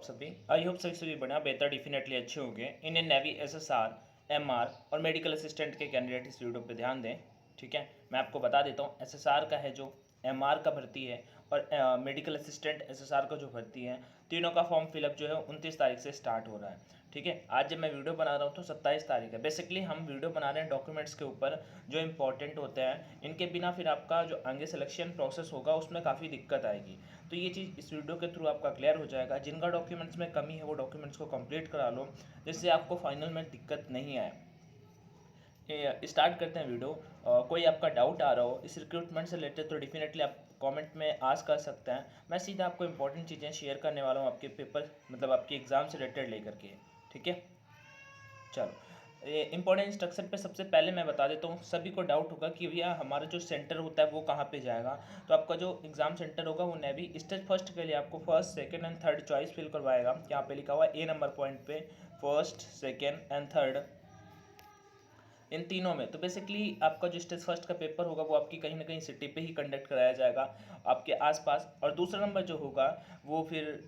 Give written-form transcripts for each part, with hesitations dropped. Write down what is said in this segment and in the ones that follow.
सभी। I hope सभी बढ़िया बेहतर डेफिनेटली अच्छे होंगे। इंडियन नेवी एसएसआर एमआर और मेडिकल असिस्टेंट के कैंडिडेट इस वीडियो पे ध्यान दें। ठीक है, मैं आपको बता देता हूँ एसएसआर का है जो एमआर का भर्ती है और मेडिकल असिस्टेंट एसएसआर का जो भर्ती है, तीनों का फॉर्म फिलअप जो है 29 तारीख से स्टार्ट हो रहा है। ठीक है, आज जब मैं वीडियो बना रहा हूँ तो 27 तारीख है। बेसिकली हम वीडियो बना रहे हैं डॉक्यूमेंट्स के ऊपर जो इंपॉर्टेंट होते हैं, इनके बिना फिर आपका जो आगे सिलेक्शन प्रोसेस होगा उसमें काफ़ी दिक्कत आएगी। तो ये चीज़ इस वीडियो के थ्रू आपका क्लियर हो जाएगा। जिनका डॉक्यूमेंट्स में कमी है वो डॉक्यूमेंट्स को कंप्लीट करा लो, जिससे आपको फाइनल में दिक्कत नहीं आए। स्टार्ट करते हैं वीडियो। कोई आपका डाउट आ रहा हो इस रिक्रूटमेंट से रिलेटेड तो डेफिनेटली आप कमेंट में आस्क कर सकते हैं। मैं सीधा आपको इंपॉर्टेंट चीज़ें शेयर करने वाला हूँ आपके पेपर मतलब आपके एग्ज़ाम से रिलेटेड लेकर के। ठीक है, चलो ये इंपॉर्टेंट इंस्ट्रक्शन पे सबसे पहले मैं बता देता हूँ। सभी को डाउट होगा कि भैया हमारा जो सेंटर होता है वो कहाँ पे जाएगा। तो आपका जो एग्ज़ाम सेंटर होगा वो नेवी स्टेज फर्स्ट के लिए आपको first second and third choice fill करवाएगा। यहाँ पे लिखा हुआ है ए नंबर पॉइंट पे फर्स्ट सेकंड एंड थर्ड, इन तीनों में। तो बेसिकली आपका जो स्टेज फर्स्ट का पेपर होगा वो आपकी कहीं ना कहीं सिटी पे ही कंडक्ट कराया जाएगा आपके आसपास, और दूसरा नंबर जो होगा वो फिर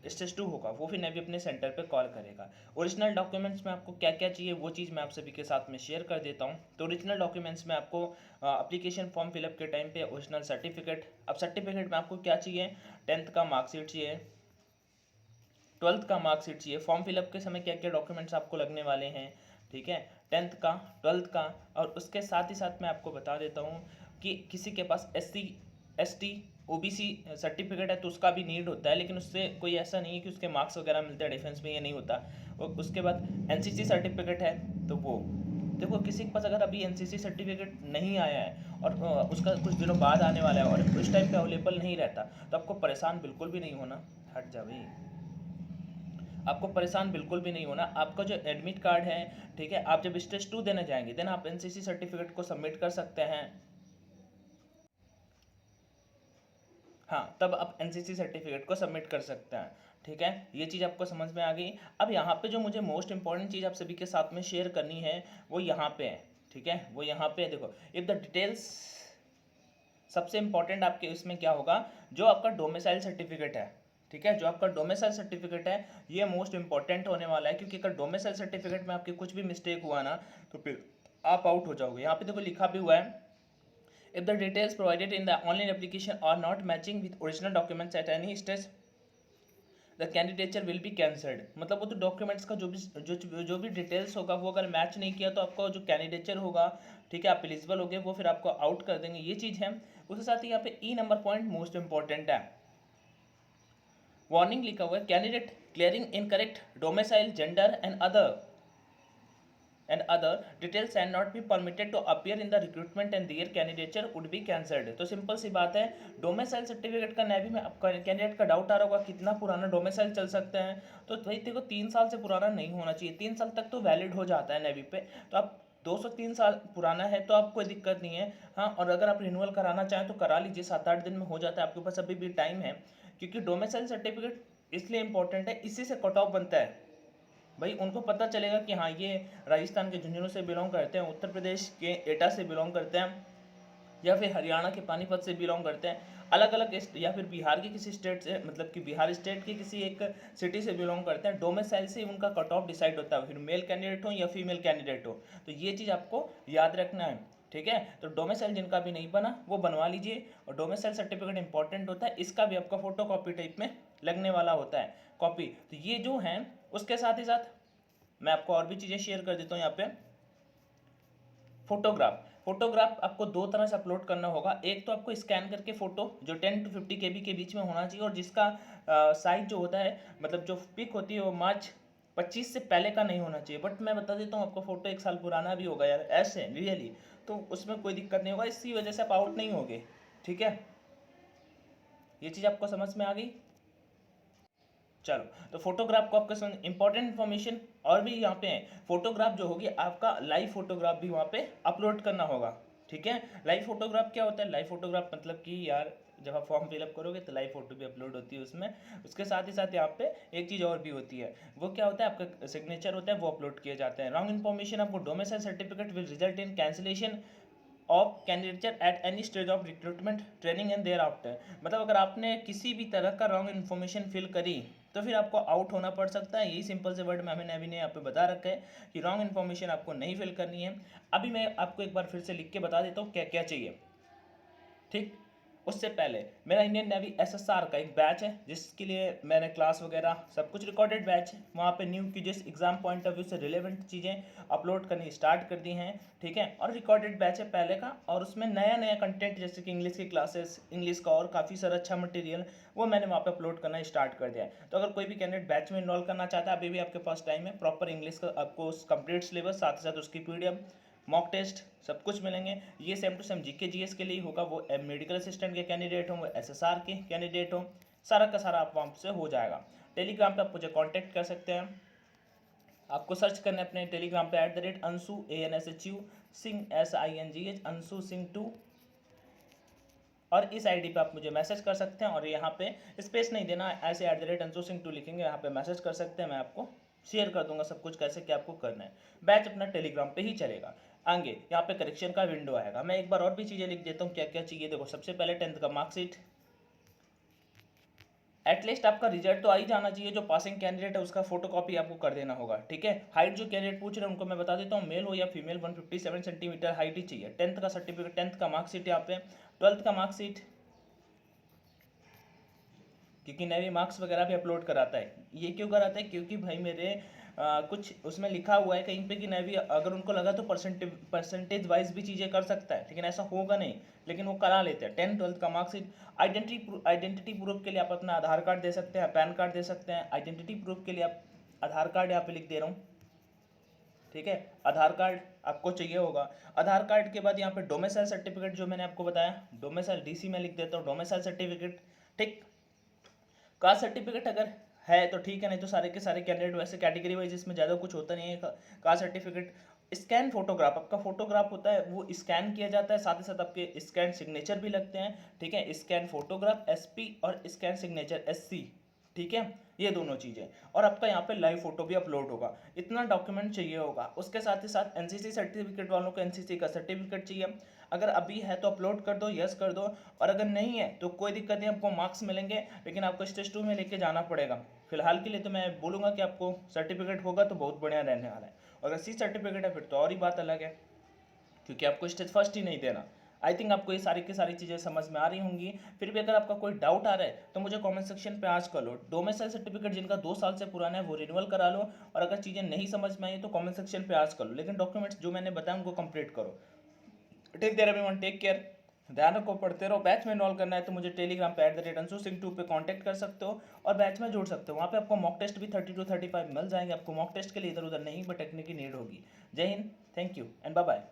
स्टेज टू होगा, वो फिर नेवी अपने सेंटर पे कॉल करेगा। ओरिजिनल डॉक्यूमेंट्स में आपको क्या क्या चाहिए वो चीज़ मैं आप सभी के साथ में शेयर कर देता हूँ। तो ओरिजिनल डॉक्यूमेंट्स में आपको अप्लीकेशन फॉर्म फिलअप के टाइम पे ओरिजिनल सर्टिफिकेट। अब सर्टिफिकेट में आपको क्या चाहिए, 10th का मार्कशीट चाहिए, 12th का मार्कशीट चाहिए। फॉर्म फिलअप के समय क्या क्या डॉक्यूमेंट्स आपको लगने वाले हैं, ठीक है, 10th का, 12th का। और उसके साथ ही साथ मैं आपको बता देता हूँ कि किसी के पास SC OBC सर्टिफिकेट है तो उसका भी नीड होता है, लेकिन उससे कोई ऐसा नहीं है कि उसके मार्क्स वगैरह मिलते हैं डिफेंस में, ये नहीं होता। और उसके बाद NCC सर्टिफिकेट है तो वो देखो, किसी के पास अगर अभी NCC सर्टिफिकेट नहीं आया है और उसका कुछ दिनों बाद आने वाला है और उस टाइम पे अवेलेबल नहीं रहता, तो आपको परेशान बिल्कुल भी नहीं होना। हट जा भाई, आपको परेशान बिल्कुल भी नहीं होना। आपका जो एडमिट कार्ड है, ठीक है, आप जब स्टेज 2 देने जाएंगे देन आप NCC सर्टिफिकेट को सबमिट कर सकते हैं। हाँ, तब आप NCC सर्टिफिकेट को सबमिट कर सकते हैं। ठीक है, ये चीज़ आपको समझ में आ गई। अब यहाँ पे जो मुझे मोस्ट इंपॉर्टेंट चीज़ आप सभी के साथ में शेयर करनी है वो यहाँ पे है। ठीक है, वो यहाँ पे देखो, इफ द डिटेल्स, सबसे इंपॉर्टेंट आपके इसमें क्या होगा, जो आपका डोमिसाइल सर्टिफिकेट है। ठीक है, जो आपका डोमिसाइल सर्टिफिकेट है ये मोस्ट इंपॉर्टेंट होने वाला है, क्योंकि अगर डोमिसाइल सर्टिफिकेट में आपके कुछ भी मिस्टेक हुआ ना तो फिर आप आउट हो जाओगे। यहाँ पे देखो लिखा भी हुआ है, if the details provided in the online application are not matching with original documents at any stage the candidature will be cancelled. मतलब वो तो डॉक्यूमेंट्स का जो भी डिटेल्स होगा वो अगर मैच नहीं किया तो आपका जो कैंडिडेचर होगा, ठीक है, आप एलिजिबल हो गए, वो फिर आपको आउट कर देंगे। ये चीज़ है। उसके साथ ही यहाँ पे ई नंबर पॉइंट मोस्ट इंपॉर्टेंट है, वार्निंग लिखा हुआ है, candidate clearing incorrect domicile gender and other details and not be permitted to appear in the recruitment and their candidature would be cancelled। तो सिंपल सी बात है, डोमिसाइल सर्टिफिकेट का navy में आपका कैंडिडेट का डाउट आ रहा होगा कितना पुराना डोमिसाइल चल सकते हैं। तो भाई देखो 3 साल से पुराना नहीं होना चाहिए, 3 साल तक तो वैलिड हो जाता है नेवी पे। तो आप 203 साल पुराना है तो आपको कोई दिक्कत नहीं है। हाँ, और अगर आप रिन्यूअल कराना चाहें तो करा लीजिए, 7-8 दिन में हो जाता है, आपके पास अभी भी टाइम है। क्योंकि डोमिसाइल सर्टिफिकेट इसलिए इंपॉर्टेंट है, इसी से कट ऑफ बनता है। भाई उनको पता चलेगा कि हाँ ये राजस्थान के झुंझुनू से बिलोंग करते हैं, उत्तर प्रदेश के एटा से बिलोंग करते हैं, या फिर हरियाणा के पानीपत से बिलोंग करते हैं, अलग अलग या फिर बिहार के किसी स्टेट से, मतलब कि बिहार स्टेट के किसी एक सिटी से बिलोंग करते हैं। डोमिसाइल से उनका कट ऑफ डिसाइड होता है, फिर मेल कैंडिडेट हो या फीमेल कैंडिडेट हो। तो ये चीज़ आपको याद रखना है। ठीक है, तो डोमिसाइल जिनका भी नहीं बना वो बनवा लीजिए, और डोमिसाइल सर्टिफिकेट इंपॉर्टेंट होता है, इसका भी आपका फोटो कॉपी टाइप में लगने वाला होता है कॉपी। तो ये जो है, उसके साथ ही साथ मैं आपको और भी चीज़ें शेयर कर देता हूँ। यहाँ पे फोटोग्राफ आपको 2 तरह से अपलोड करना होगा। एक तो आपको स्कैन करके फोटो जो 10 to 50 KB के बीच में होना चाहिए, और जिसका साइज जो होता है, मतलब जो पिक होती है वो मार्च 25 से पहले का नहीं होना चाहिए। बट मैं बता देता हूँ आपको, फोटो 1 साल पुराना भी होगा यार ऐसे रियली, तो उसमें कोई दिक्कत नहीं होगा, इसी वजह से आप आउट नहीं होगे। ठीक है, ये चीज़ आपको समझ में आ गई। चलो, तो फोटोग्राफ को आपका इंपॉर्टेंट इन्फॉर्मेशन और भी यहाँ पे है। फोटोग्राफ जो होगी आपका लाइव फोटोग्राफ भी वहाँ पे अपलोड करना होगा। ठीक है, लाइव फोटोग्राफ क्या होता है, लाइव फोटोग्राफ मतलब कि यार जब आप फॉर्म फिलअप करोगे तो लाइव फोटो भी अपलोड होती है उसमें। उसके साथ ही साथ यहाँ पे एक चीज़ और भी होती है, वो क्या होता है, आपका सिग्नेचर होता है, वो अपलोड किए जाते हैं। रॉन्ग इन्फॉर्मेशन आपको domicile certificate will result in cancellation of candidature at any stage of recruitment training and thereafter. मतलब अगर आपने किसी भी तरह का रॉन्ग इन्फॉर्मेशन फिल करी, तो फिर आपको आउट होना पड़ सकता है। यही सिंपल से वर्ड में हमें नेवी ने यहाँ पे बता रखा है कि रॉन्ग इन्फॉर्मेशन आपको नहीं फिल करनी है। अभी मैं आपको एक बार फिर से लिख के बता देता हूँ क्या क्या चाहिए, ठीक। उससे पहले मेरा इंडियन नेवी एसएसआर का एक बैच है जिसके लिए मैंने क्लास वगैरह सब कुछ रिकॉर्डेड बैच है, वहाँ पे new quizzes exam point of view से रिलेवेंट चीज़ें अपलोड करनी स्टार्ट कर दी हैं, ठीक है। और रिकॉर्डेड बैच है पहले का, और उसमें नया नया कंटेंट जैसे कि इंग्लिश की क्लासेस, इंग्लिश का और काफ़ी सारा अच्छा मटेरियल वो मैंने वहाँ पे अपलोड करना स्टार्ट कर दिया है। तो अगर कोई भी कैंडिडेट बैच में इन्वॉल्व करना चाहता है, अभी भी आपके पास टाइम है। प्रॉपर इंग्लिश का आपको कंप्लीट सिलेबस, साथ ही साथ उसकी पीडीएफ, मॉक टेस्ट सब कुछ मिलेंगे। ये same to same GK GS के लिए होगा, वो मेडिकल असिस्टेंट के कैंडिडेट हों, वो एसएसआर के कैंडिडेट हों, सारा का सारा आप वहाँ से हो जाएगा। टेलीग्राम पे आप मुझे कांटेक्ट कर सकते हैं। आपको सर्च करना है अपने टेलीग्राम पे @अंशु ANSHU सिंह SINGH अंशु सिंह 2, और इस आईडी पे आप मुझे मैसेज कर सकते हैं। और यहाँ पे स्पेस नहीं देना, ऐसे @अंशु सिंह 2 लिखेंगे, यहाँ पे मैसेज कर सकते हैं। मैं आपको शेयर कर दूंगा सब कुछ कैसे क्या आपको करना है। बैच अपना टेलीग्राम पे ही चलेगा। आगे यहाँ पे करेक्शन का विंडो आएगा। मैं एक बार और भी चीज़ें लिख देता हूँ क्या क्या चाहिए। देखो, सबसे पहले 10th का मार्कशीट, एटलीस्ट आपका रिजल्ट तो आ ही जाना चाहिए। जो पासिंग कैंडिडेट है उसका फोटो कॉपी आपको कर देना होगा, ठीक है। हाइट जो कैंडिडेट पूछ रहे हैं उनको मैं बता देता हूँ, मेल हो या फीमेल 157 सेंटीमीटर हाइट ही चाहिए। 10th का सर्टिफिकेट, 10th का मार्कशीट यहाँ पे, 12th का मार्कशीट, क्योंकि नेवी मार्क्स वगैरह भी अपलोड कराता है। ये क्यों कराता है? क्योंकि भाई मेरे कुछ उसमें लिखा हुआ है कहीं पे कि नेवी अगर उनको लगा तो परसेंटेज वाइज भी चीज़ें कर सकता है, लेकिन ऐसा होगा नहीं, लेकिन वो करा लेते हैं। 10th 12th का मार्कशीट, आइडेंटिटी प्रूफ के लिए आप अपना आधार कार्ड दे सकते हैं, पैन कार्ड दे सकते हैं। आइडेंटिटी प्रूफ के लिए आप आधार कार्ड यहाँ पे लिख दे रहा हूँ, ठीक है। आधार कार्ड आपको चाहिए होगा। आधार कार्ड के बाद यहाँ पे डोमिसाइल सर्टिफिकेट जो मैंने आपको बताया, डोमिसाइल डीसी में लिख देता हूँ, डोमिसाइल सर्टिफिकेट, ठीक। कास्ट सर्टिफिकेट अगर है तो ठीक है, नहीं तो सारे के सारे कैंडिडेट वैसे कैटेगरी वाइज इसमें ज़्यादा कुछ होता नहीं है। कास्ट सर्टिफिकेट, स्कैन फोटोग्राफ, आपका फोटोग्राफ होता है वो स्कैन किया जाता है, साथ ही साथ आपके स्कैन सिग्नेचर भी लगते हैं, ठीक है। स्कैन फोटोग्राफ SP और स्कैन सिग्नेचर SC, ठीक है, ये दोनों चीज़ें। और आपका यहाँ पे लाइव फोटो भी अपलोड होगा। इतना डॉक्यूमेंट चाहिए होगा। उसके साथ ही साथ NCC सर्टिफिकेट वालों को NCC का सर्टिफिकेट चाहिए। अगर अभी है तो अपलोड कर दो, यस कर दो, और अगर नहीं है तो कोई दिक्कत नहीं, आपको मार्क्स मिलेंगे, लेकिन आपको स्टेज 2 में लेके जाना पड़ेगा। फिलहाल के लिए तो मैं बोलूँगा कि आपको सर्टिफिकेट होगा तो बहुत बढ़िया रहने वाला है। अगर C सर्टिफिकेट है फिर तो और ही बात अलग है, क्योंकि आपको स्टेज फर्स्ट ही नहीं देना। आई थिंक आपको ये सारी की सारी चीज़ें समझ में आ रही होंगी। फिर भी अगर आपका कोई डाउट आ रहा है तो मुझे कमेंट सेक्शन पे आज कर लो। डोमिसाइल सर्टिफिकेट जिनका 2 साल से पुराना है वो रिन्यूअल करा लो, और अगर चीज़ें नहीं समझ में आई तो कमेंट सेक्शन पे आज कर लो, लेकिन डॉक्यूमेंट्स जो मैंने बताया उनको कंप्लीट करो। Take there everyone, take care, ध्यान रखो, पढ़ते रहो। बैच में इन्वॉल्व करना है तो मुझे टेलीग्राम पे @अंशु सिंह 2 पे कांटेक्ट कर सकते हो और बैच में जुड़ सकते हो। वहाँ पे आपको मॉक टेस्ट भी 30 to 35 मिल जाएंगे। आपको मॉक टेस्ट के लिए इधर उधर नहीं भटकने की नीड होगी। जय हिंद, thank you and bye bye.